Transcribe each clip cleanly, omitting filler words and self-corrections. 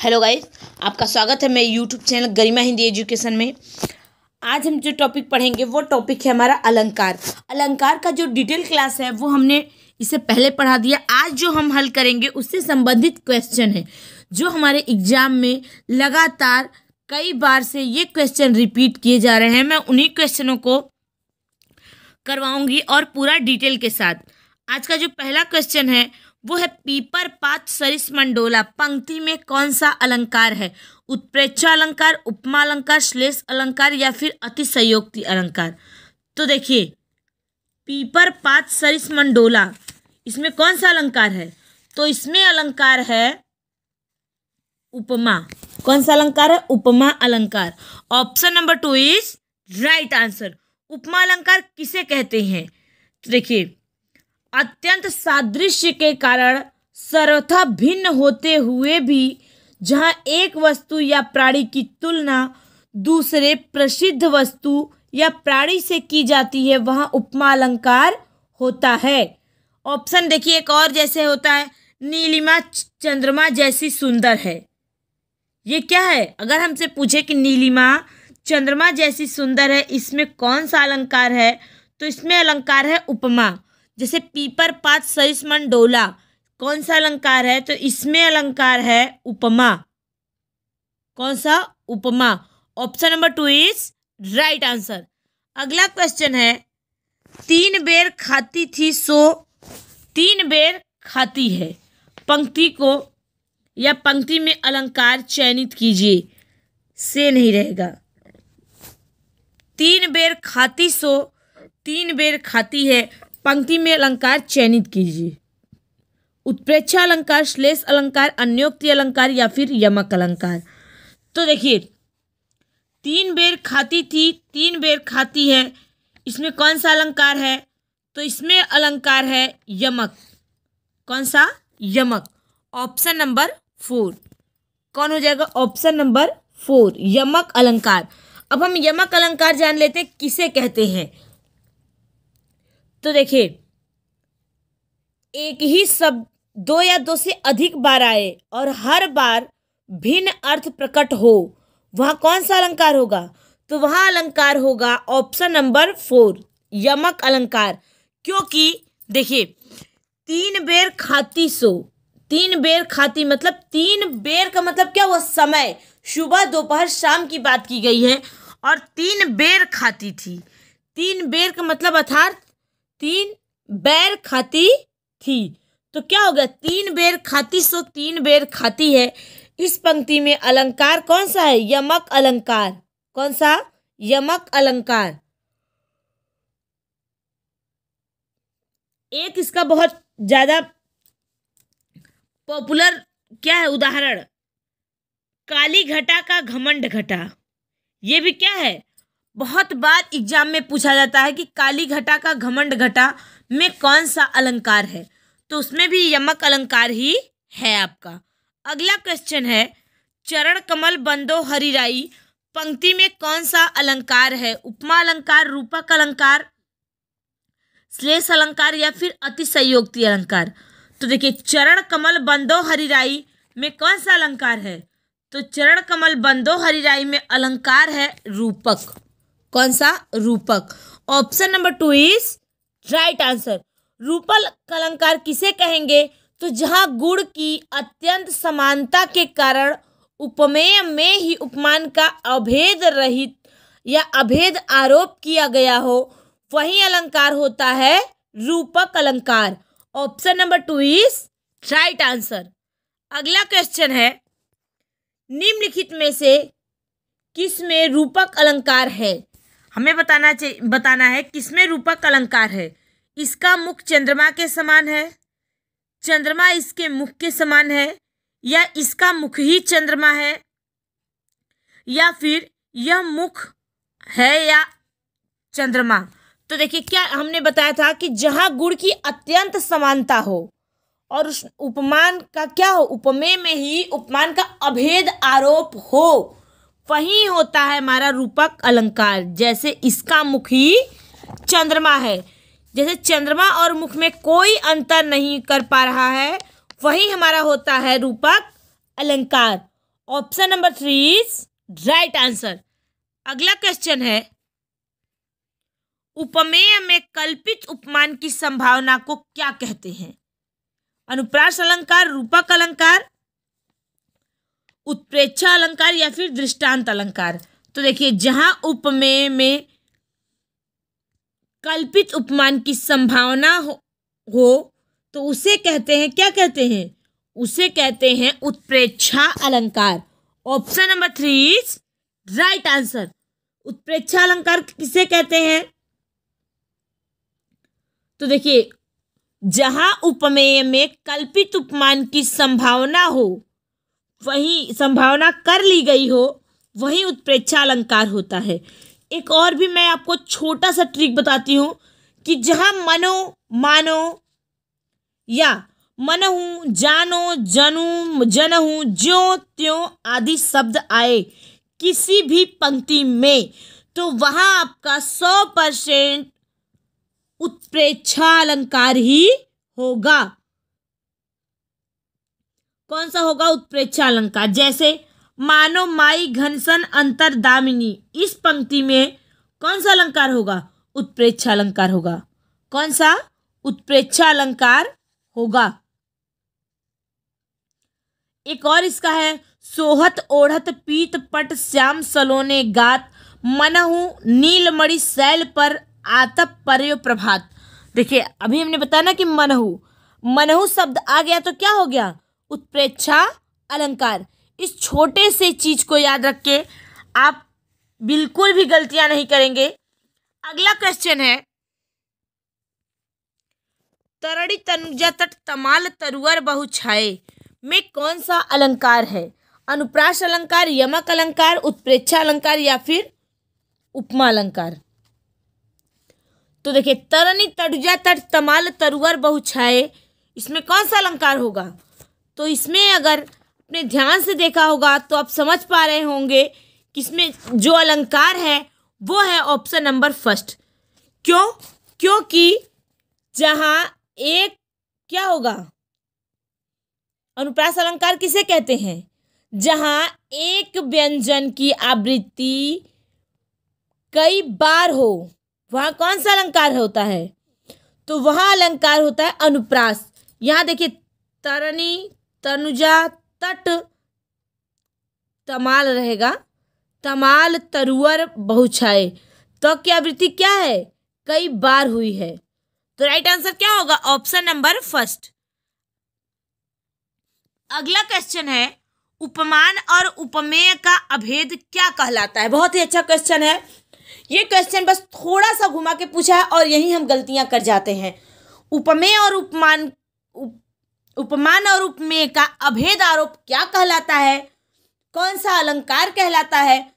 Hello guys, आपका स्वागत है मेरे यूट्यूब चैनल गरिमा हिंदी एजुकेशन में। आज हम जो टॉपिक पढ़ेंगे वो टॉपिक है हमारा अलंकार। अलंकार का जो डिटेल क्लास है वो हमने इससे पहले पढ़ा दिया। आज जो हम हल करेंगे उससे संबंधित क्वेश्चन है जो हमारे एग्जाम में लगातार कई बार से ये क्वेश्चन रिपीट किए जा रहे हैं। मैं उन्हीं क्वेश्चनों को करवाऊंगी और पूरा डिटेल के साथ। आज का जो पहला क्वेश्चन है वो है पीपर पात सरिस मंडोला पंक्ति में कौन सा अलंकार है? उत्प्रेक्षा अलंकार, उपमा अलंकार, श्लेष अलंकार या फिर अतिशयोक्ति अलंकार। तो देखिए, पीपर पात सरिस मंडोला, इसमें कौन सा अलंकार है? तो इसमें अलंकार है उपमा। कौन सा अलंकार है? उपमा अलंकार। Option number 2 is right answer. उपमा अलंकार किसे कहते हैं? तो देखिए, अत्यंत सादृश्य के कारण सर्वथा भिन्न होते हुए भी जहाँ एक वस्तु या प्राणी की तुलना दूसरे प्रसिद्ध वस्तु या प्राणी से की जाती है वहाँ उपमा अलंकार होता है। ऑप्शन देखिए एक और जैसे होता है, नीलिमा चंद्रमा जैसी सुंदर है। ये क्या है? अगर हमसे पूछे कि नीलिमा चंद्रमा जैसी सुंदर है, इसमें कौन सा अलंकार है? तो इसमें अलंकार है उपमा। जैसे पीपर पात सरिस मंडोला, कौन सा अलंकार है? तो इसमें अलंकार है उपमा। कौन सा? उपमा। Option number 2 is right answer. अगला क्वेश्चन है, 3 बेर खाती थी सो 3 बेर खाती है। पंक्ति को या पंक्ति में अलंकार चयनित कीजिए। से नहीं रहेगा। 3 बेर खाती सो 3 बेर खाती है, पंक्ति में अलंकार चयनित कीजिए। उत्प्रेक्षा अलंकार, श्लेष अलंकार, अन्योक्ति अलंकार या फिर यमक अलंकार। तो देखिए, 3 बेर खाती थी, 3 बेर खाती है, इसमें कौन सा अलंकार है? तो इसमें अलंकार है यमक। कौन सा? यमक। ऑप्शन नंबर 4 कौन हो जाएगा? ऑप्शन नंबर 4 यमक अलंकार। अब हम यमक अलंकार जान लेते हैं किसे कहते हैं। तो देखिए, एक ही शब्द 2 या 2 से अधिक बार आए और हर बार भिन्न अर्थ प्रकट हो, वहाँ कौन सा अलंकार होगा? तो वहाँ अलंकार होगा ऑप्शन नंबर 4 यमक अलंकार। क्योंकि देखिए, 3 बेर खाती सो 3 बेर खाती मतलब 3 बेर का मतलब क्या हुआ? समय, सुबह दोपहर शाम की बात की गई है। और 3 बेर खाती थी, 3 बेर का मतलब अर्थात 3 बेर खाती थी। तो क्या हो गया? 3 बेर खाती सो 3 बेर खाती है। इस पंक्ति में अलंकार कौन सा है? यमक अलंकार। कौन सा? यमक अलंकार। एक इसका बहुत ज्यादा पॉपुलर क्या है उदाहरण, काली घटा का घमंड घटा। ये भी क्या है? बहुत बार एग्जाम में पूछा जाता है कि काली घटा का घमंड घटा में कौन सा अलंकार है? तो उसमें भी यमक अलंकार ही है आपका। अगला क्वेश्चन है, चरण कमल बंदो हरिराई पंक्ति में कौन सा अलंकार है? उपमा अलंकार, रूपक अलंकार, श्लेष अलंकार या फिर अतिशयोक्ति अलंकार। तो देखिए, चरण कमल बंदो हरिराई में कौन सा अलंकार है? तो चरण कमल बंदो हरिराई में अलंकार है रूपक। कौन सा? रूपक। Option number 2 is right answer. रूपक अलंकार किसे कहेंगे? तो जहां गुण की अत्यंत समानता के कारण उपमेय में ही उपमान का अभेद रहित या अभेद आरोप किया गया हो, वही अलंकार होता है रूपक अलंकार। Option number 2 is right answer. अगला क्वेश्चन है, निम्नलिखित में से किस में रूपक अलंकार है? हमें बताना है किसमें रूपक अलंकार है। इसका मुख चंद्रमा के समान है, चंद्रमा इसके मुख के समान है, या इसका मुख ही चंद्रमा है, या फिर यह मुख है या चंद्रमा। तो देखिए, क्या हमने बताया था कि जहां गुण की अत्यंत समानता हो और उस उपमान का क्या हो? उपमेय में ही उपमान का अभेद आरोप हो, वही होता है हमारा रूपक अलंकार। जैसे इसका मुख ही चंद्रमा है, जैसे चंद्रमा और मुख में कोई अंतर नहीं कर पा रहा है, वही हमारा होता है रूपक अलंकार। Option number 3 is right answer. अगला क्वेश्चन है, उपमेय में कल्पित उपमान की संभावना को क्या कहते हैं? अनुप्रास अलंकार, रूपक अलंकार, उत्प्रेक्षा अलंकार या फिर दृष्टांत अलंकार। तो देखिए, जहां उपमेय में कल्पित उपमान की संभावना हो तो उसे कहते हैं, क्या कहते हैं? उसे कहते हैं उत्प्रेक्षा अलंकार। Option number 3 is right answer. उत्प्रेक्षा अलंकार किसे कहते हैं? तो देखिए, जहां उपमेय में कल्पित उपमान की संभावना हो, वही संभावना कर ली गई हो, वही उत्प्रेक्षा अलंकार होता है। एक और भी मैं आपको छोटा सा ट्रिक बताती हूँ कि जहां मनो, मानो या मनहु, जानो, जनू, जनहु, ज्यों त्यों आदि शब्द आए किसी भी पंक्ति में, तो वहां आपका 100% उत्प्रेक्षा अलंकार ही होगा। कौन सा होगा? उत्प्रेक्षा अलंकार। जैसे मानो माई घनसन अंतर दामिनी, इस पंक्ति में कौन सा अलंकार होगा? उत्प्रेक्षा अलंकार होगा। कौन सा? उत्प्रेक्षा अलंकार होगा। एक और इसका है, सोहत ओढ़त पीत पट श्याम सलोने गात, मनहु नीलमणि शैल पर आतप पर्यो प्रभात। देखिए, अभी हमने बताया ना कि मनहु, मनहु शब्द आ गया तो क्या हो गया? उत्प्रेक्षा अलंकार। इस छोटे से चीज को याद रख के आप बिल्कुल भी गलतियां नहीं करेंगे। अगला क्वेश्चन है, तरड़ी तनुजा तट तमाल तरुअर बहु छाए में कौन सा अलंकार है? अनुप्रास अलंकार, यमक अलंकार, उत्प्रेक्षा अलंकार या फिर उपमा अलंकार। तो देखिए, तरनी तनुजा तट तमाल तरुअर बहु छाए, इसमें कौन सा अलंकार होगा? तो इसमें अगर अपने ध्यान से देखा होगा तो आप समझ पा रहे होंगे कि इसमें जो अलंकार है वो है ऑप्शन नंबर फर्स्ट। क्यों? क्योंकि जहां एक क्या होगा? अनुप्रास अलंकार किसे कहते हैं? जहां एक व्यंजन की आवृत्ति कई बार हो, वहां कौन सा अलंकार होता है? तो वहां अलंकार होता है अनुप्रास। यहां देखिए, तरनी, तनुजा, तट, तमाल रहेगा, तमाल तरुअर बहुछाए, तो क्या आवृत्ति क्या है? कई बार हुई है। तो राइट आंसर क्या होगा? Option number first. अगला क्वेश्चन है, उपमान और उपमेय का अभेद क्या कहलाता है? बहुत ही अच्छा क्वेश्चन है। ये क्वेश्चन बस थोड़ा सा घुमा के पूछा है और यही हम गलतियां कर जाते हैं। उपमेय और उपमान और उपमेय का अभेद आरोप क्या कहलाता है? कौन सा अलंकार कहलाता है?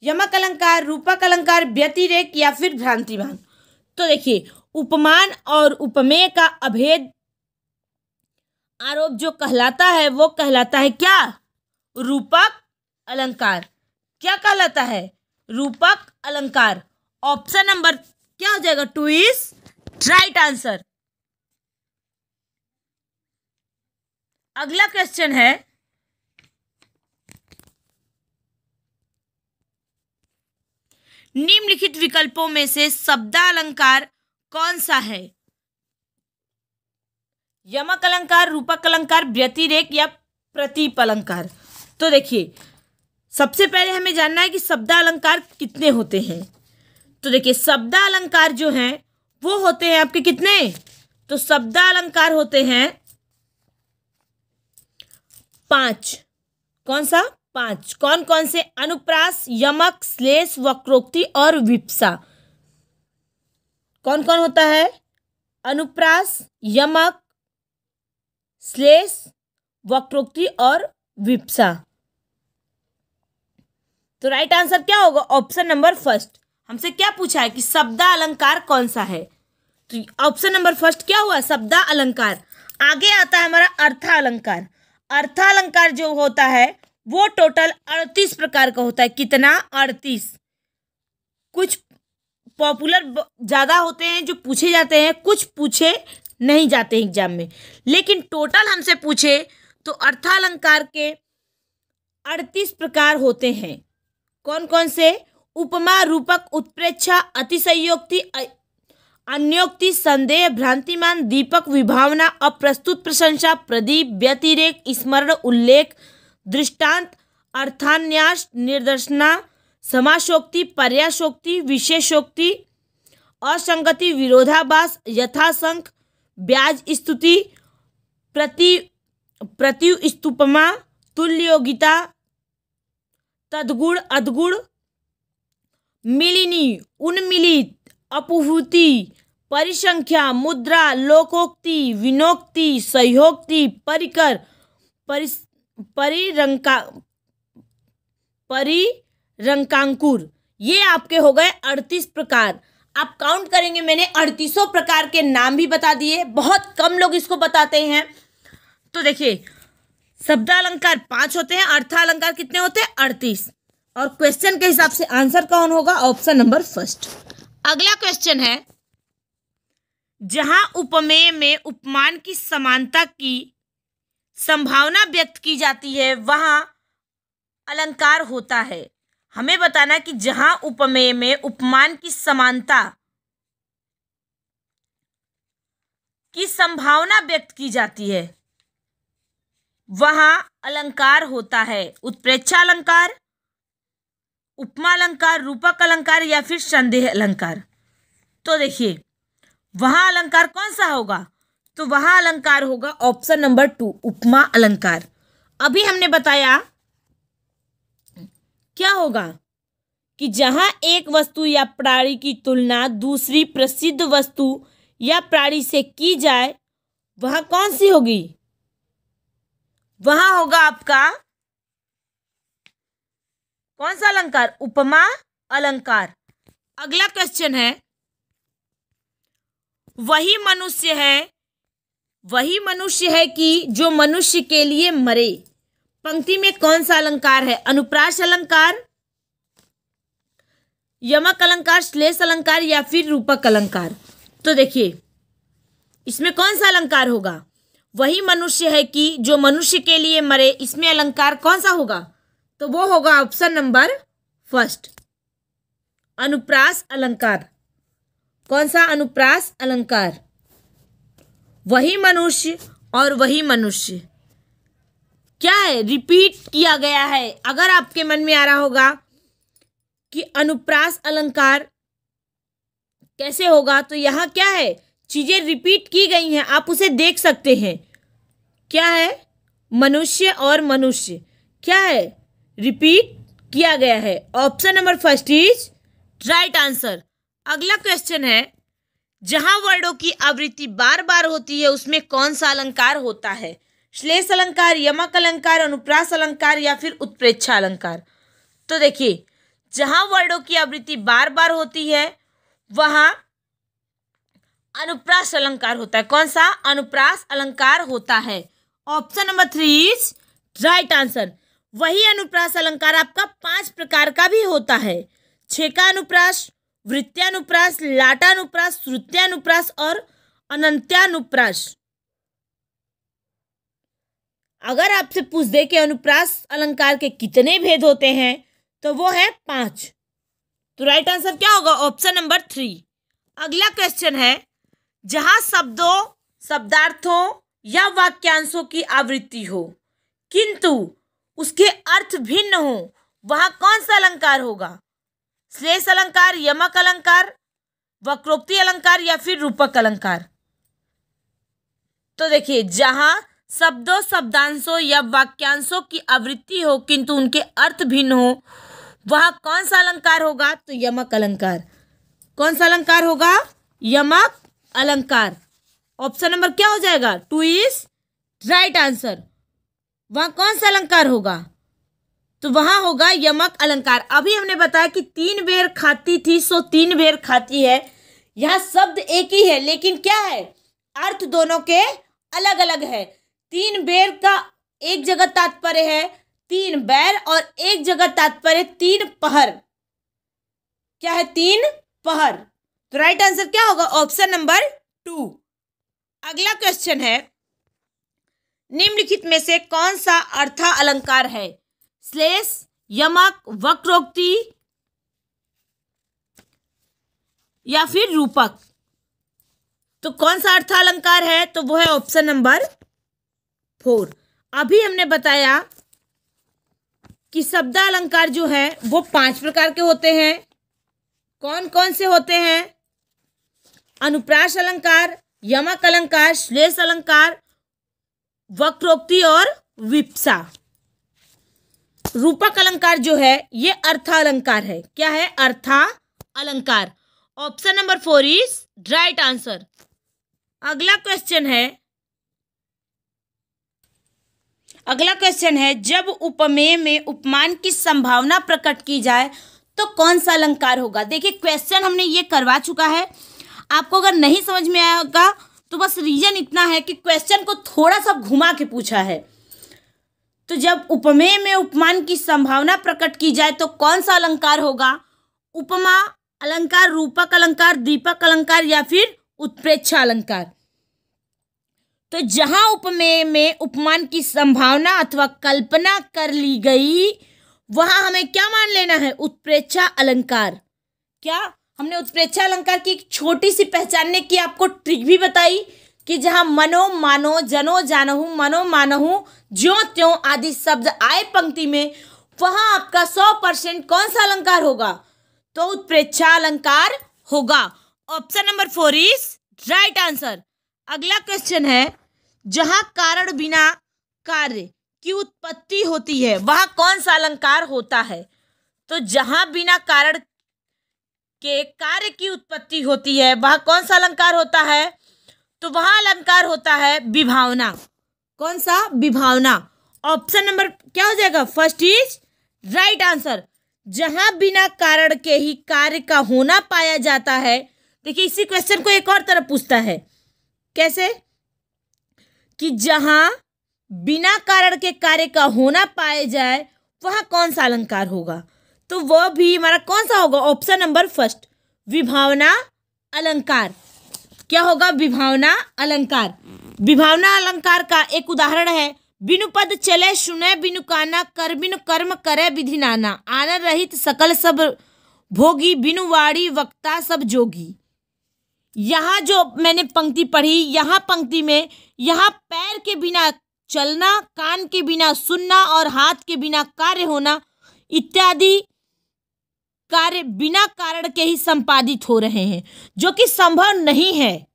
यमक अलंकार, रूपक अलंकार, व्यतिरेक या फिर भ्रांतिमान। तो देखिए, उपमान और उपमेय का अभेद आरोप जो कहलाता है वो कहलाता है क्या? रूपक अलंकार। क्या कहलाता है? रूपक अलंकार। ऑप्शन नंबर क्या हो जाएगा? 2 इज राइट आंसर। अगला क्वेश्चन है, निम्नलिखित विकल्पों में से शब्दालंकार कौन सा है? यमक अलंकार, रूपक अलंकार, व्यतिरेक या प्रतीप अलंकार। तो देखिए, सबसे पहले हमें जानना है कि शब्दालंकार कितने होते हैं। तो देखिए, शब्दालंकार जो हैं वो होते हैं आपके कितने? तो शब्दालंकार होते हैं 5। कौन सा? 5। कौन कौन से? अनुप्रास, यमक, श्लेष, वक्रोक्ति और विप्सा। कौन कौन होता है? अनुप्रास, यमक, श्लेष, वक्रोक्ति और विप्सा। तो राइट आंसर क्या होगा? Option number first. हमसे क्या पूछा है कि शब्दा अलंकार कौन सा है? तो ऑप्शन नंबर फर्स्ट क्या हुआ? शब्दा अलंकार। आगे आता है हमारा अर्था अलंकार। अर्था अलंकार जो होता है वो टोटल 38 प्रकार का होता है। कितना? 38। कुछ पॉपुलर ज़्यादा होते हैं जो पूछे जाते हैं, कुछ पूछे नहीं जाते हैं एग्जाम में, लेकिन टोटल हमसे पूछे तो अर्थालंकार के 38 प्रकार होते हैं। कौन कौन से? उपमा, रूपक, उत्प्रेक्षा, अतिशयोक्ति, अन्योक्ति, संदेह, भ्रांतिमान, दीपक, विभावना, अप्रस्तुत प्रशंसा, प्रदीप, व्यतिरेक, स्मरण, उल्लेख, दृष्टांत, अर्थान्यास, निर्देशना, समासोक्ति, पर्यायोक्ति, विशेषोक्ति, असंगति, विरोधाभास, यथाशंक, ब्याज स्तुति, प्रत्युस्तुपमा, तुल्योगिता, तद्गुण, अद्गुण, मिलिनी, उन्मिलित, अपहूति, परिसंख्या, मुद्रा, लोकोक्ति, विनोक्ति, सहयोक्ति, परिकर, परिरंकांकुर। ये आपके हो गए 38 प्रकार। आप काउंट करेंगे, मैंने 38 प्रकार के नाम भी बता दिए। बहुत कम लोग इसको बताते हैं। तो देखिए, शब्दालंकार 5 होते हैं, अर्थालंकार कितने होते हैं? 38। और क्वेश्चन के हिसाब से आंसर कौन होगा? Option number first. अगला क्वेश्चन है, जहां उपमेय में उपमान की समानता की संभावना व्यक्त की जाती है वहां अलंकार होता है। हमें बताना कि जहां उपमेय में उपमान की समानता की संभावना व्यक्त की जाती है वहां अलंकार होता है। उत्प्रेक्षा अलंकार, उपमा अलंकार, रूपक अलंकार या फिर संदेह अलंकार। तो देखिए, वहां अलंकार कौन सा होगा? तो वहां अलंकार होगा ऑप्शन नंबर 2, उपमा अलंकार। अभी हमने बताया क्या होगा कि जहां एक वस्तु या प्राणी की तुलना दूसरी प्रसिद्ध वस्तु या प्राणी से की जाए वहां कौन सी होगी? वहां होगा आपका कौन सा अलंकार? उपमा अलंकार। अगला क्वेश्चन है, वही मनुष्य है कि जो मनुष्य के लिए मरे। पंक्ति में कौन सा अलंकार है? अनुप्रास अलंकार, यमक अलंकार, श्लेष अलंकार या फिर रूपक अलंकार। तो देखिए, इसमें कौन सा अलंकार होगा? वही मनुष्य है कि जो मनुष्य के लिए मरे, इसमें अलंकार कौन सा होगा? तो वो होगा ऑप्शन नंबर फर्स्ट, अनुप्रास अलंकार। कौन सा? अनुप्रास अलंकार। वही मनुष्य और वही मनुष्य क्या है? रिपीट किया गया है। अगर आपके मन में आ रहा होगा कि अनुप्रास अलंकार कैसे होगा, तो यहाँ क्या है? चीजें रिपीट की गई हैं, आप उसे देख सकते हैं। क्या है? मनुष्य और मनुष्य क्या है? रिपीट किया गया है। Option number first is right answer. अगला क्वेश्चन है, जहां वर्णों की आवृत्ति बार बार होती है उसमें कौन सा अलंकार होता है? श्लेष अलंकार, यमक अलंकार, अनुप्रास अलंकार या फिर उत्प्रेक्षा अलंकार। तो देखिए, जहां वर्णों की आवृत्ति बार बार होती है वहां अनुप्रास अलंकार होता है। कौन सा? अनुप्रास अलंकार होता है। Option number 3 is right answer. वही अनुप्रास अलंकार आपका 5 प्रकार का भी होता है। छेकानुप्रास, वृत्त्यानुप्रास, लाटानुप्रास, श्रुत्यानुप्रास और अनंत्यानुप्रास। अगर आपसे पूछ दे कि अनुप्रास अलंकार के कितने भेद होते हैं तो वो है 5। तो राइट आंसर क्या होगा? Option number 3। अगला क्वेश्चन है, जहां शब्दों, शब्दार्थों या वाक्यांशों की आवृत्ति हो किंतु उसके अर्थ भिन्न हो वहां कौन सा अलंकार होगा? श्लेष अलंकार, यमक अलंकार, वक्रोक्ति अलंकार या फिर रूपक अलंकार। तो देखिए, जहां शब्दों, शब्दांशों या वाक्यांशों की आवृत्ति हो किंतु उनके अर्थ भिन्न हो वहां कौन सा अलंकार होगा? तो यमक अलंकार। कौन सा अलंकार होगा? यमक अलंकार। ऑप्शन नंबर क्या हो जाएगा? 2 इज राइट आंसर। वहां कौन सा अलंकार होगा? तो वहां होगा यमक अलंकार। अभी हमने बताया कि 3 बेर खाती थी सो 3 बेर खाती है। यह शब्द एक ही है लेकिन क्या है? अर्थ दोनों के अलग अलग है। 3 बेर का एक जगह तात्पर्य है 3 बैर और एक जगह तात्पर्य 3 पहर। क्या है? 3 पहर। तो राइट आंसर क्या होगा? Option number 2। अगला क्वेश्चन है, निम्नलिखित में से कौन सा अर्था अलंकार है? श्लेष, यमक, वक्रोक्ति या फिर रूपक। तो कौन सा अर्थालंकार है? तो वो है ऑप्शन नंबर 4। अभी हमने बताया कि शब्दालंकार जो है वो 5 प्रकार के होते हैं। कौन कौन से होते हैं? अनुप्रास अलंकार, यमक अलंकार, श्लेष अलंकार, वक्रोक्ति और विप्सा। रूपक अलंकार जो है ये अर्थालंकार है। क्या है? अर्था अलंकार। Option number 4 is right answer. अगला क्वेश्चन है जब उपमेय में उपमान की संभावना प्रकट की जाए तो कौन सा अलंकार होगा? देखिए क्वेश्चन हमने ये करवा चुका है। आपको अगर नहीं समझ में आएगा तो बस रीजन इतना है कि क्वेश्चन को थोड़ा सा घुमा के पूछा है। तो जब उपमेय में उपमान की संभावना प्रकट की जाए तो कौन सा अलंकार होगा? उपमा अलंकार, रूपक अलंकार, दीपक अलंकार या फिर उत्प्रेक्षा अलंकार। तो जहां उपमेय में उपमान की संभावना अथवा कल्पना कर ली गई वहां हमें क्या मान लेना है? उत्प्रेक्षा अलंकार। क्या हमने उत्प्रेक्षा अलंकार की एक छोटी सी पहचानने की आपको ट्रिक भी बताई कि जहां मनो, मानो, जनो, जानहु, मनो, मानहु, ज्यों त्यों आदि शब्द आए पंक्ति में वहां आपका 100% कौन सा अलंकार होगा? तो उत्प्रेक्षा अलंकार होगा। Option number 4 is right answer. अगला क्वेश्चन है जहां कारण बिना कार्य की उत्पत्ति होती है वहां कौन सा अलंकार होता है? तो जहां बिना कारण के कार्य की उत्पत्ति होती है वहां कौन सा अलंकार होता है? तो वहां अलंकार होता है विभावना। कौन सा? विभावना। ऑप्शन नंबर क्या हो जाएगा? First is right answer. जहां बिना कारण के ही कार्य का होना पाया जाता है। देखिए इसी क्वेश्चन को एक और तरह पूछता है। कैसे? कि जहां बिना कारण के कार्य का होना पाया जाए वहां कौन सा अलंकार होगा? तो वह भी हमारा कौन सा होगा? ऑप्शन नंबर फर्स्ट, विभावना अलंकार। क्या होगा? विभावना अलंकार। विभावना अलंकार का एक उदाहरण है बिनु पद चले सुने बिनु काना, कर बिनु कर्म करे विधि नाना, आनंद रहित सकल सब भोगी, बिनु वाणी वक्ता सब जोगी। यहाँ जो मैंने पंक्ति पढ़ी, यहाँ पंक्ति में यहाँ पैर के बिना चलना, कान के बिना सुनना और हाथ के बिना कार्य होना इत्यादि कार्य बिना कारण के ही संपादित हो रहे हैं, जो कि संभव नहीं है।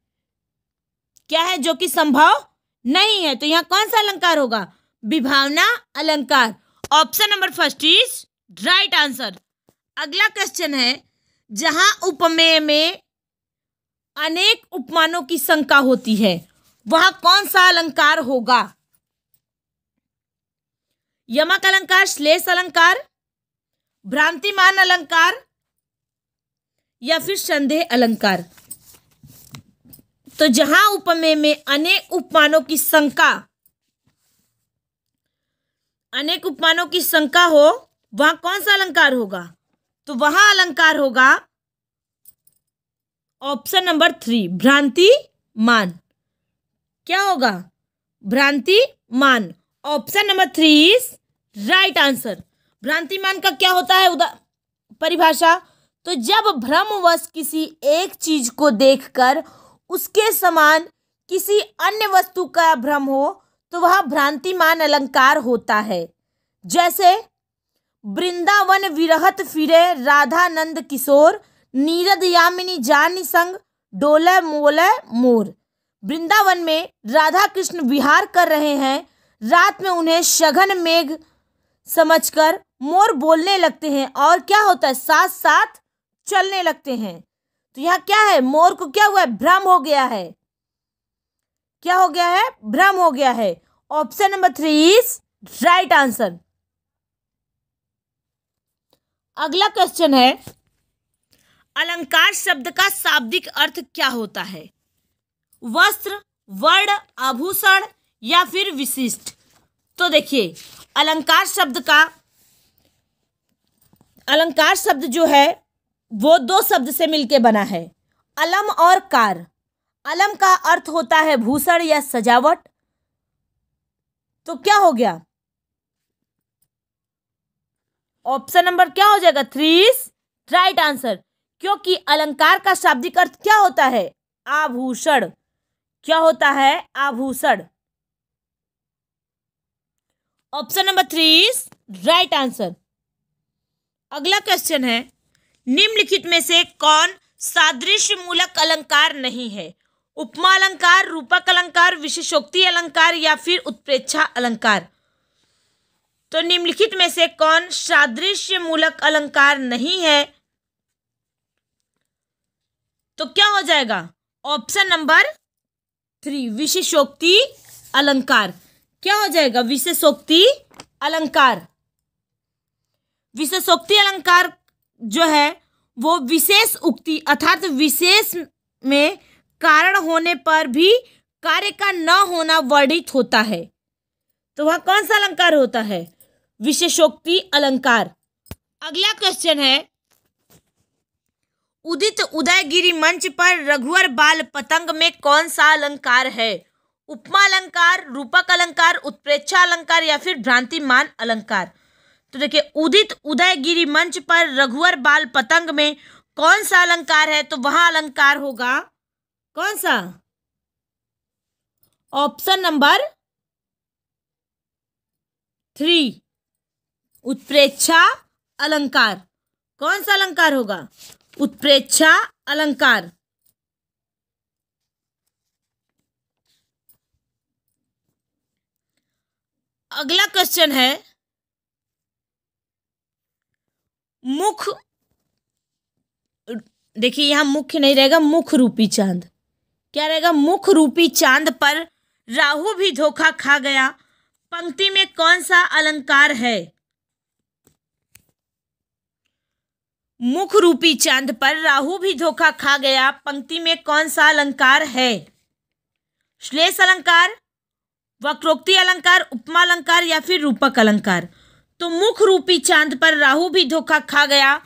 क्या है? जो कि संभव नहीं है। तो यहाँ कौन सा अलंकार होगा? विभावना अलंकार। Option number first is right answer. अगला क्वेश्चन है जहां उपमेय में अनेक उपमानों की शंका होती है वहां कौन सा अलंकार होगा? यमक अलंकार, श्लेष अलंकार, भ्रांतिमान अलंकार या फिर संदेह अलंकार। तो जहां उपमेय में अनेक उपमानों की शंका हो वहां कौन सा अलंकार होगा? तो वहां अलंकार होगा ऑप्शन नंबर 3, भ्रांतिमान। क्या होगा? भ्रांतिमान। Option number 3 is right answer. भ्रांतिमान का क्या होता है परिभाषा? तो जब भ्रमवश किसी एक चीज को देखकर उसके समान किसी अन्य वस्तु का भ्रम हो तो वह भ्रांतिमान अलंकार होता है। जैसे वृंदावन विरहत फिरे राधानंद किशोर, नीरद यामिनी जानि संग डोले मोले मोर। वृंदावन में राधा कृष्ण विहार कर रहे हैं। रात में उन्हें सघन मेघ समझकर मोर बोलने लगते हैं और क्या होता है? साथ साथ चलने लगते हैं। तो यहाँ क्या है? मोर को क्या हुआ है? भ्रम हो गया है। क्या हो गया है? भ्रम हो गया है। Option number 3 is right answer. अगला क्वेश्चन है अलंकार शब्द का शाब्दिक अर्थ क्या होता है? वस्त्र, वर्ण, आभूषण या फिर विशिष्ट। तो देखिए अलंकार शब्द जो है वो 2 शब्द से मिलके बना है, अलम और कार। अलम का अर्थ होता है भूषण या सजावट। तो क्या हो गया? ऑप्शन नंबर क्या हो जाएगा? 3 इज राइट आंसर, क्योंकि अलंकार का शाब्दिक अर्थ क्या होता है? आभूषण। क्या होता है? आभूषण। Option number 3 is right answer. अगला क्वेश्चन है, निम्नलिखित में से कौन सादृश्य मूलक अलंकार नहीं है? उपमा अलंकार, रूपक अलंकार, विशेषोक्ति अलंकार या फिर उत्प्रेक्षा अलंकार। तो निम्नलिखित में से कौन सादृश्य मूलक अलंकार नहीं है? तो क्या हो जाएगा? ऑप्शन नंबर 3 विशेषोक्ति अलंकार। क्या हो जाएगा? विशेषोक्ति अलंकार। विशेषोक्ति अलंकार जो है वो विशेष उक्ति अर्थात विशेष में कारण होने पर भी कार्य का न होना वर्णित होता है। तो वह कौन सा अलंकार होता है? विशेषोक्ति अलंकार। अगला क्वेश्चन है, उदित उदयगिरि मंच पर रघुवर बाल पतंग में कौन सा अलंकार है? उपमा अलंकार, रूपक अलंकार, उत्प्रेक्षा अलंकार या फिर भ्रांतिमान अलंकार। तो देखिए, उदित उदयगिरि मंच पर रघुवर बाल पतंग में कौन सा अलंकार है? तो वहां अलंकार होगा कौन सा? ऑप्शन नंबर 3 उत्प्रेक्षा अलंकार। कौन सा अलंकार होगा? उत्प्रेक्षा अलंकार। अगला क्वेश्चन है, मुख, देखिए यहां मुख्य नहीं रहेगा, मुख रूपी चांद। क्या रहेगा? मुख रूपी चांद पर राहु भी धोखा खा गया पंक्ति में कौन सा अलंकार है? मुख रूपी चांद पर राहु भी धोखा खा गया पंक्ति में कौन सा अलंकार है? श्लेष अलंकार, वक्रोक्ति अलंकार, उपमा अलंकार या फिर रूपक अलंकार। तो मुख रूपी चांद पर राहु भी धोखा खा गया,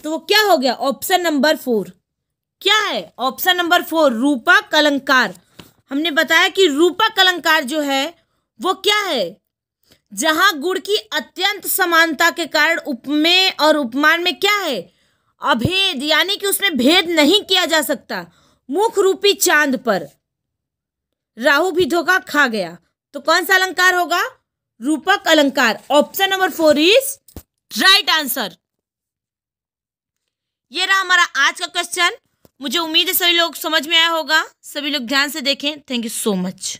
तो वो क्या हो गया? ऑप्शन नंबर 4 क्या है? ऑप्शन नंबर 4 रूपक अलंकार। हमने बताया कि रूपक अलंकार जो है वो क्या है? जहां गुण की अत्यंत समानता के कारण उपमेय और उपमान में क्या है? अभेद, यानी कि उसमें भेद नहीं किया जा सकता। मुख रूपी चांद पर राहु भी धोखा खा गया, तो कौन सा अलंकार होगा? रूपक अलंकार। Option number 4 is right answer. ये रहा हमारा आज का क्वेश्चन। मुझे उम्मीद है सभी लोग समझ में आया होगा। सभी लोग ध्यान से देखें। Thank you so much.